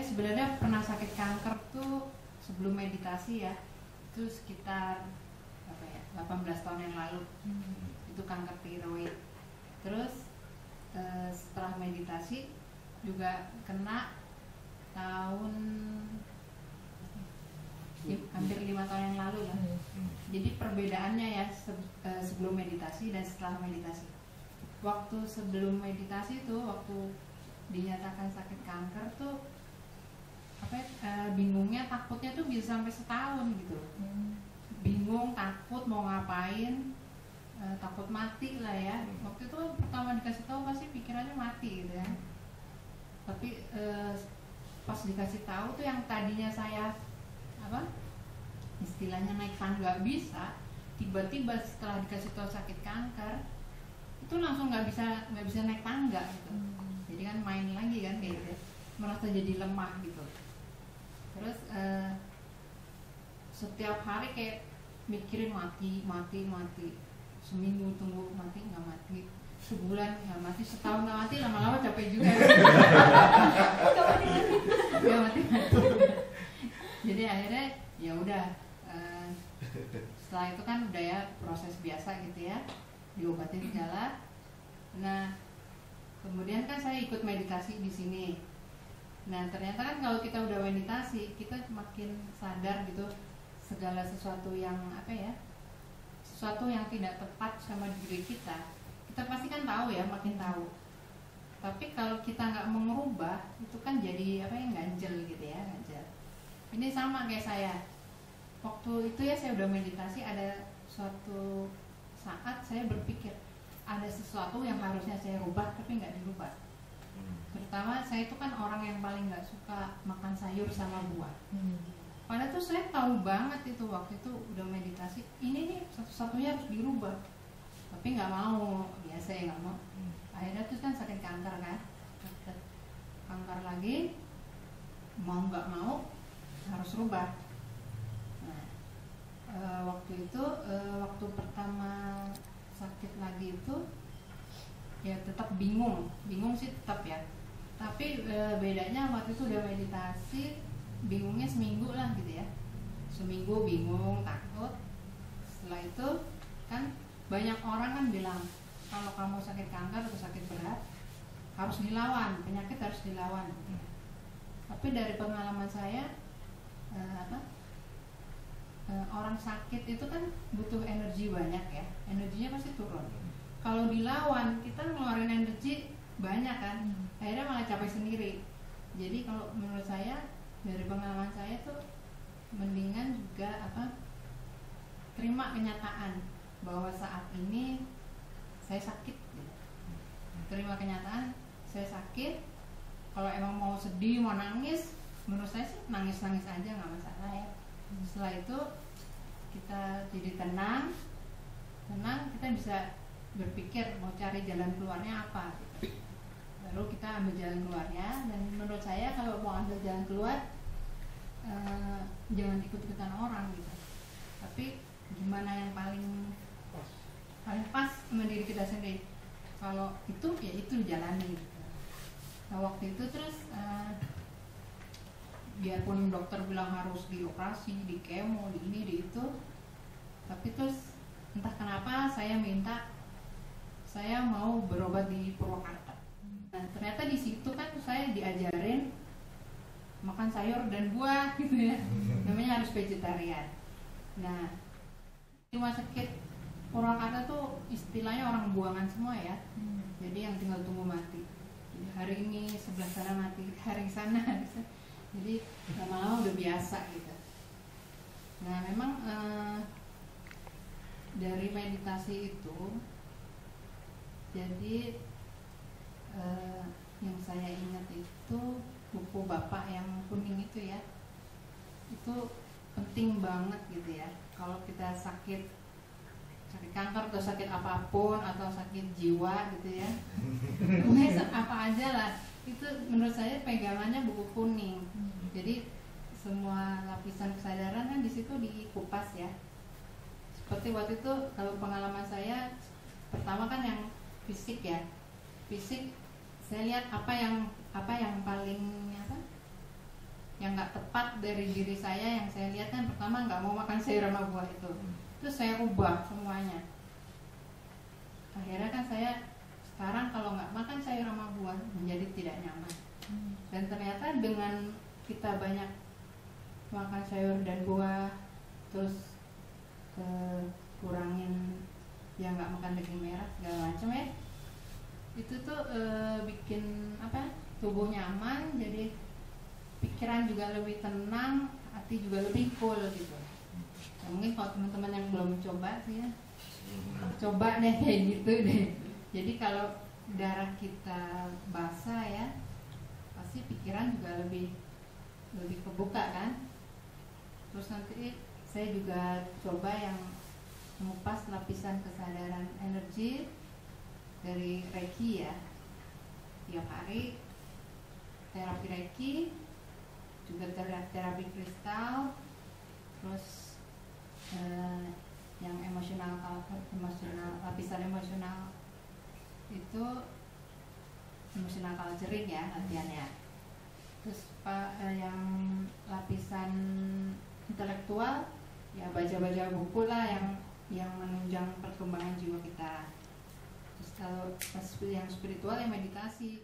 sebenarnya pernah sakit kanker tuh sebelum meditasi ya, itu sekitar 18 tahun yang lalu. Itu kanker tiroid. Terus setelah meditasi juga kena tahun hampir 5 tahun yang lalu ya. Jadi perbedaannya ya sebelum meditasi dan setelah meditasi. Waktu sebelum meditasi tuh, waktu dinyatakan sakit kanker tuh bingungnya, takutnya tuh bisa sampai setahun gitu. Bingung, takut mau ngapain, takut mati lah ya. Waktu itu pertama dikasih tahu pasti pikirannya mati gitu ya. Tapi pas dikasih tahu tuh yang tadinya saya istilahnya naik tangga bisa, tiba-tiba setelah dikasih tahu sakit kanker itu langsung nggak bisa naik tangga gitu. Jadi kan main lagi kan kayak gitu, merasa jadi lemah gitu. Terus setiap hari kayak mikirin mati, seminggu tunggu mati nggak mati, sebulan nggak mati, setahun nggak mati, lama-lama capek juga. Nggak mati. Jadi akhirnya ya udah, setelah itu kan udah ya proses biasa gitu ya, diobatin segala. Nah kemudian kan saya ikut meditasi di sini. Nah ternyata kan kalau kita udah meditasi, kita makin sadar gitu segala sesuatu yang sesuatu yang tidak tepat sama diri kita pasti kan tahu ya, makin tahu. Tapi kalau kita nggak mengubah, itu kan jadi ganjel gitu ya, ganjel. Ini sama kayak saya. Waktu itu ya saya udah meditasi, ada suatu saat saya berpikir ada sesuatu yang harusnya saya rubah tapi nggak dirubah. Terutama saya itu kan orang yang paling nggak suka makan sayur sama buah. Padahal tuh saya tahu banget itu waktu itu udah meditasi, ini nih satu-satunya harus dirubah. Tapi nggak mau, biasa ya nggak mau. Akhirnya tuh kan sakit kanker kan, kanker lagi, mau nggak mau harus rubah. Nah, waktu itu waktu pertama sakit lagi itu ya tetap bingung sih tetap ya. Tapi bedanya waktu itu udah meditasi, bingungnya seminggu lah gitu ya, seminggu bingung, takut. Setelah itu kan banyak orang kan bilang kalau kamu sakit kanker atau sakit berat harus dilawan, penyakit harus dilawan. Tapi dari pengalaman saya orang sakit itu kan butuh energi banyak ya, energinya pasti turun. Kalau dilawan kita ngeluarin energi banyak kan, akhirnya malah capek sendiri. Jadi kalau menurut saya, dari pengalaman saya tuh mendingan juga terima kenyataan bahwa saat ini saya sakit. Terima kenyataan saya sakit. Kalau emang mau sedih, mau nangis, menurut saya sih nangis-nangis aja, nggak masalah ya. Setelah itu kita jadi tenang, kita bisa berpikir mau cari jalan keluarnya apa gitu. Baru kita ambil jalan keluarnya. Dan menurut saya kalau mau ambil jalan keluar, jangan ikut-ikutan orang gitu, tapi gimana yang paling pas sama diri kita sendiri. Kalau itu ya itu jalani gitu. Nah waktu itu terus biarpun dokter bilang harus dioperasi, di kemo, di ini, di itu, tapi terus entah kenapa saya minta saya mau berobat di Purwakarta. Nah ternyata di situ kan saya diajarin makan sayur dan buah gitu ya, namanya harus vegetarian. Nah di rumah sakit Purwakarta tuh istilahnya orang buangan semua ya. Jadi yang tinggal tunggu mati. Jadi hari ini sebelah sana mati, hari sana. Jadi lama-lama udah biasa gitu. Nah memang dari meditasi itu, jadi yang saya ingat itu buku Bapak yang kuning itu ya, itu penting banget gitu ya. Kalau kita sakit kanker atau sakit apapun atau sakit jiwa gitu ya, apa aja lah, itu menurut saya pegangannya buku kuning. Jadi semua lapisan kesadaran kan di situ dikupas ya. Seperti waktu itu kalau pengalaman saya pertama kan yang fisik ya, fisik saya lihat apa yang paling yang nggak tepat dari diri saya yang saya lihat kan pertama nggak mau makan sayur sama buah itu, terus saya ubah semuanya. Akhirnya kan saya sekarang kalau nggak makan sayur sama buah menjadi tidak nyaman. Dan ternyata dengan kita banyak makan sayur dan buah, terus kurangin yang nggak makan daging merah segala macam ya, itu tuh bikin apa, tubuh nyaman, jadi pikiran juga lebih tenang, hati juga lebih cool gitu. Nah, mungkin kalau teman-teman yang belum coba sih ya, coba deh kayak gitu deh. Jadi kalau darah kita basah ya, pasti pikiran juga lebih kebuka kan. Terus nanti saya juga coba yang mengupas lapisan kesadaran energi dari Reiki ya, tiap hari terapi Reiki, juga terapi kristal, terus yang emosional, lapisan emosional itu emosional culturing ya latihannya. Terus yang lapisan intelektual ya baca-baca buku lah yang menunjang perkembangan jiwa kita. Terus kalau yang spiritual ya meditasi.